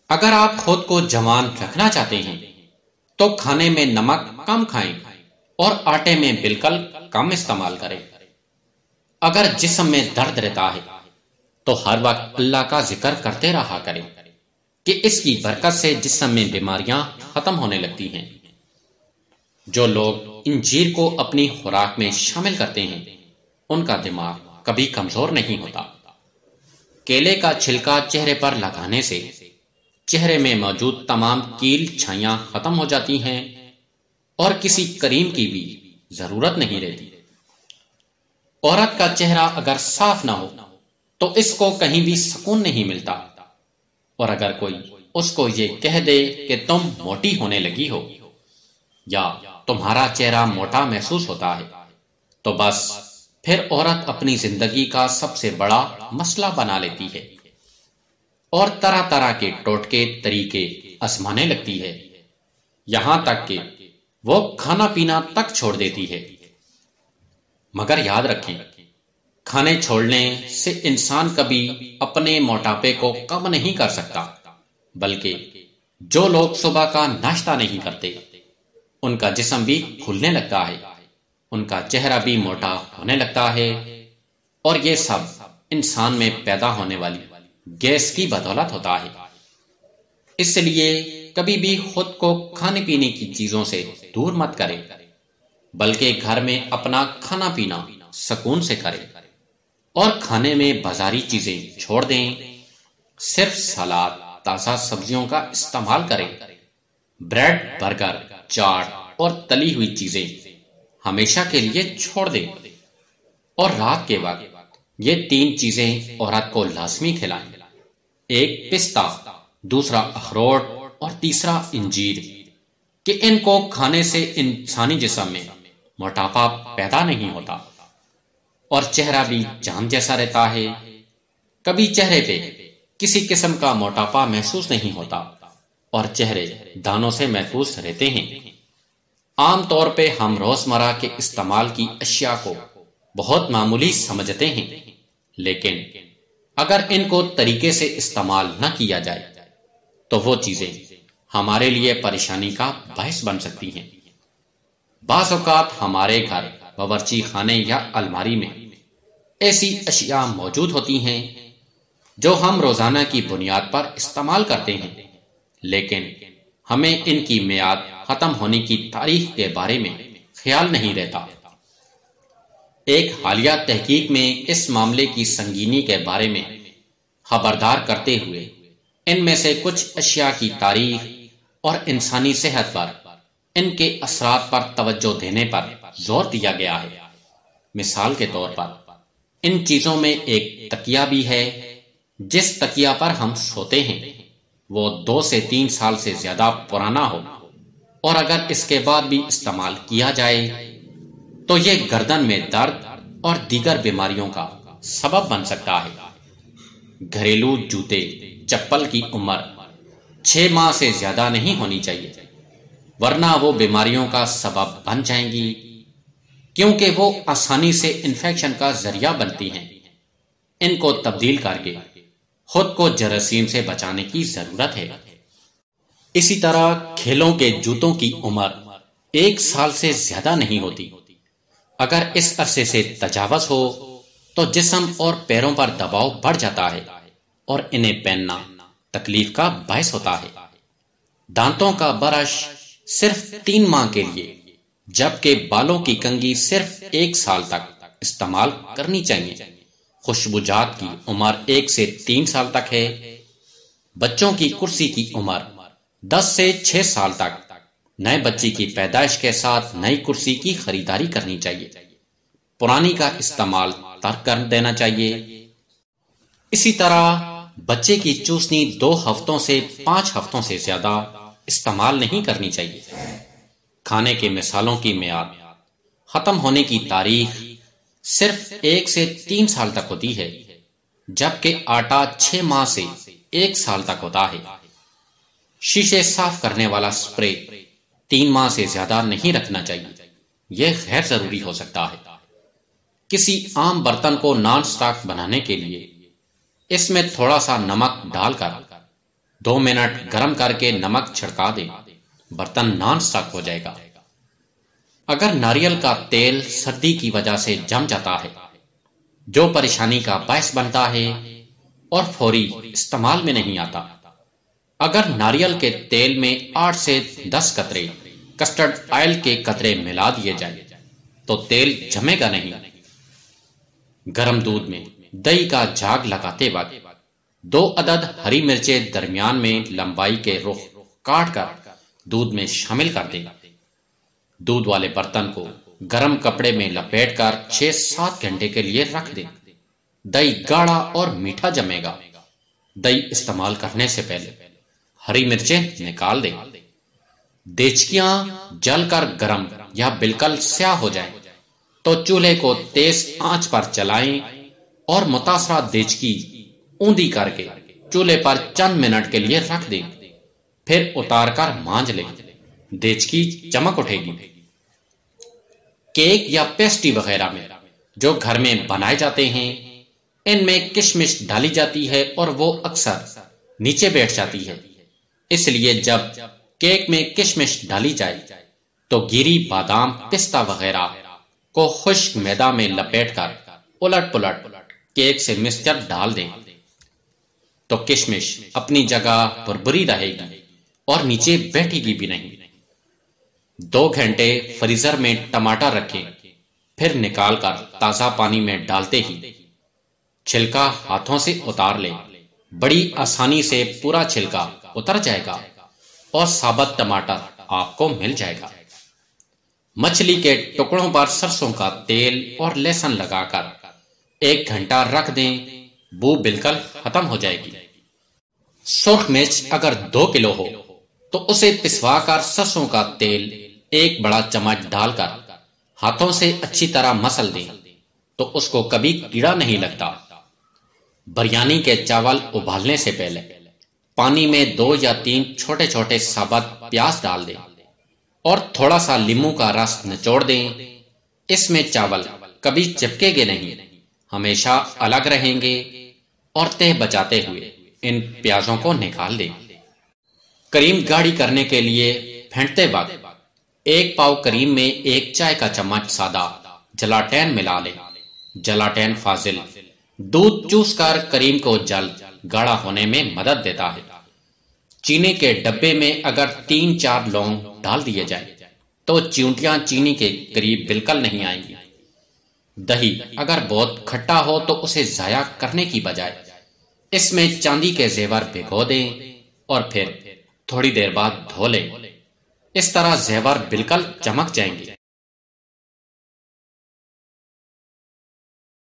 اگر آپ خود کو جوان رکھنا چاہتے ہیں تو کھانے میں نمک کم کھائیں اور آٹے میں بالکل کم استعمال کریں۔ اگر جسم میں درد رہتا ہے تو ہر وقت اللہ کا ذکر کرتے رہا کریں کہ اس کی برکت سے جسم میں بیماریاں ختم ہونے لگتی ہیں۔ جو لوگ انجیر کو اپنی خوراک میں شامل کرتے ہیں ان کا دماغ کبھی کمزور نہیں ہوتا۔ کیلے کا چھلکا چہرے پر لگانے سے چہرے میں موجود تمام کیل چھائیاں ختم ہو جاتی ہیں اور کسی کریم کی بھی ضرورت نہیں رہتی۔ عورت کا چہرہ اگر صاف نہ ہو تو اس کو کہیں بھی سکون نہیں ملتا، اور اگر کوئی اس کو یہ کہہ دے کہ تم موٹی ہونے لگی ہو یا تمہارا چہرہ موٹا محسوس ہوتا ہے تو بس پھر عورت اپنی زندگی کا سب سے بڑا مسئلہ بنا لیتی ہے اور طرح طرح کے ٹوٹکے طریقے آزمانے لگتی ہے، یہاں تک کہ وہ کھانا پینا تک چھوڑ دیتی ہے۔ مگر یاد رکھیں، کھانے چھوڑنے سے انسان کبھی اپنے موٹاپے کو کم نہیں کر سکتا، بلکہ جو لوگ صبح کا ناشتہ نہیں کرتے ان کا جسم بھی پھولنے لگتا ہے، ان کا چہرہ بھی موٹا ہونے لگتا ہے، اور یہ سب انسان میں پیدا ہونے والی گیس کی بدولت ہوتا ہے۔ اس لیے کبھی بھی خود کو کھانے پینے کی چیزوں سے دور مت کریں، بلکہ گھر میں اپنا کھانا پینا سکون سے کریں اور کھانے میں بازاری چیزیں چھوڑ دیں۔ صرف سلاد، تازہ سبزیوں کا استعمال کریں۔ بریڈ، برگر، چاٹ اور تلی ہوئی چیزیں ہمیشہ کے لیے چھوڑ دیں، اور رات کے وقت یہ 3 چیزیں عورت کو لازمی کھلائیں: ایک پستہ، دوسرا اخروٹ اور تیسرا انجیر، کہ ان کو کھانے سے انسانی جسم میں موٹاپا پیدا نہیں ہوتا اور چہرہ بھی چاند جیسا رہتا ہے۔ کبھی چہرے پہ کسی قسم کا موٹاپا محسوس نہیں ہوتا اور چہرے دانوں سے محفوظ رہتے ہیں۔ عام طور پہ ہم روزمرہ کے استعمال کی اشیاء کو بہت معمولی سمجھتے ہیں، لیکن اگر ان کو طریقے سے استعمال نہ کیا جائے تو وہ چیزیں ہمارے لیے پریشانی کا باعث بن سکتی ہیں۔ بعض اوقات ہمارے گھر باورچی خانے یا الماری میں ایسی اشیاء موجود ہوتی ہیں جو ہم روزانہ کی بنیاد پر استعمال کرتے ہیں، لیکن ہمیں ان کی میعاد ختم ہونے کی تاریخ کے بارے میں خیال نہیں رہتا۔ ایک حالیہ تحقیق میں اس معاملے کی سنگینی کے بارے میں خبردار کرتے ہوئے ان میں سے کچھ اشیاء کی تاریخ اور انسانی صحت پر ان کے اثرات پر توجہ دینے پر زور دیا گیا ہے۔ مثال کے طور پر ان چیزوں میں ایک تکیہ بھی ہے۔ جس تکیہ پر ہم سوتے ہیں وہ 2 سے 3 سال سے زیادہ پرانا ہو، اور اگر اس کے بعد بھی استعمال کیا جائے تو یہ گردن میں درد اور دیگر بیماریوں کا سبب بن سکتا ہے۔ گھریلو جوتے، چپل کی عمر 6 ماہ سے زیادہ نہیں ہونی چاہیے، ورنہ وہ بیماریوں کا سبب بن جائیں گی، کیونکہ وہ آسانی سے انفیکشن کا ذریعہ بنتی ہیں۔ ان کو تبدیل کر کے خود کو جراثیم سے بچانے کی ضرورت ہے۔ اسی طرح کھیلوں کے جوتوں کی عمر 1 سال سے زیادہ نہیں ہوتی۔ اگر اس عرصے سے تجاوز ہو تو جسم اور پیروں پر دباؤ بڑھ جاتا ہے اور انہیں پہننا تکلیف کا باعث ہوتا ہے۔ دانتوں کا برش صرف 3 ماہ کے لیے، جبکہ بالوں کی کنگھی صرف 1 سال تک استعمال کرنی چاہیے۔ خوشبوجات کی عمر 1 سے 3 سال تک ہے۔ بچوں کی کرسی کی عمر 10 سے 6 سال تک۔ نئے بچے کی پیدائش کے ساتھ نئی کرسی کی خریداری کرنی چاہیے، پرانی کا استعمال ترک کر دینا چاہیے۔ اسی طرح بچے کی چوسنی 2 ہفتوں سے 5 ہفتوں سے زیادہ استعمال نہیں کرنی چاہیے۔ کھانے کے مصالحوں کی میعاد ختم ہونے کی تاریخ صرف 1 سے 3 سال تک ہوتی ہے، جبکہ آٹا 6 ماہ سے 1 سال تک ہوتا ہے۔ شیشے صاف کرنے والا سپرے 3 ماہ سے زیادہ نہیں رکھنا چاہیے، یہ غیر ضروری ہو سکتا ہے۔ کسی عام برتن کو نان سٹاک بنانے کے لیے اس میں تھوڑا سا نمک ڈال کر 2 منٹ گرم کر کے نمک چھڑکا دیں، برتن نان سٹک ہو جائے گا۔ اگر ناریل کا تیل سردی کی وجہ سے جم جاتا ہے، جو پریشانی کا باعث بنتا ہے اور فوری استعمال میں نہیں آتا، اگر ناریل کے تیل میں 8 سے 10 قطرے کسٹرڈ آئل کے قطرے ملا دیے جائیں تو تیل جمے گا نہیں۔ گرم دودھ میں دہی کا جھاگ لگاتے وقت 2 عدد ہری مرچیں درمیان میں لمبائی کے رخ کاٹ کر دودھ میں شامل کر دیں۔ دودھ والے برتن کو گرم کپڑے میں لپیٹ کر 6-7 گھنٹے کے لیے رکھ دیں۔ دہی گاڑھا اور میٹھا جمے گا۔ دہی استعمال کرنے سے پہلے ہری مرچیں نکال دیں۔ دیچکیاں جل کر گرم یا بالکل سیاہ ہو جائیں تو چولہے کو تیز آنچ پر چلائیں اور متاثرہ دیچکی اوندھی کر کے چولہے پر چند منٹ کے لیے رکھ دیں، پھر اتار کر مانج لیں۔ دیچکی چمک اٹھے گی۔ کیک یا پیسٹری وغیرہ میں جو گھر میں بنائے جاتے ہیں، ان میں کشمش ڈالی جاتی ہے اور وہ اکثر نیچے بیٹھ جاتی ہے، اس لیے جب کیک میں کشمش ڈالی جائے تو گیری بادام، پستہ وغیرہ کو خشک میدہ میں لپیٹ کر الٹ پلٹ کیک سے مکسچر ڈال دیں تو کشمش اپنی جگہ بربری رہے گی اور نیچے بیٹھے گی بھی نہیں۔ 2 گھنٹے فریزر میں ٹماٹر رکھیں، پھر نکال کر تازہ پانی میں ڈالتے ہی چھلکا ہاتھوں سے اتار لیں۔ بڑی آسانی سے پورا چھلکا اتر جائے گا اور ثابت ٹماٹر آپ کو مل جائے گا۔ مچھلی کے ٹکڑوں پر سرسوں کا تیل اور لہسن لگا کر 1 گھنٹہ رکھ دیں، بو بالکل ختم ہو جائے گی۔ سرخ مرچ اگر 2 کلو ہو تو اسے پسوا کر سرسوں کا تیل 1 بڑا چمچ ڈال کر ہاتھوں سے اچھی طرح مسل دیں تو اس کو کبھی کیڑا نہیں لگتا۔ بریانی کے چاول ابالنے سے پہلے پانی میں 2 یا 3 چھوٹے چھوٹے ثابت پیاز ڈال دیں اور تھوڑا سا لیموں کا رس نچوڑ دیں۔ اس میں چاول کبھی چپکے گے نہیں، ہمیشہ الگ رہیں گے، اور تہ بچاتے ہوئے ان پیازوں کو نکال دیں۔ کریم گاڑھی کرنے کے لیے پھینٹتے وقت 1 پاؤ کریم میں 1 چائے کا چمچ سادہ جلاٹین ملا لیں۔ جلاٹین فاضل دودھ چوس کر کریم کو جلد گاڑھا ہونے میں مدد دیتا ہے۔ چینی کے ڈبے میں اگر 3-4 لونگ ڈال دیے جائیں تو چیونٹیاں چینی کے قریب بالکل نہیں آئیں گی۔ دہی اگر بہت کھٹا ہو تو اسے ضائع کرنے کی بجائے اس میں چاندی کے زیور بھگو دیں اور پھر تھوڑی دیر بعد دھو لیں۔ اس طرح زیور بالکل چمک جائیں گے۔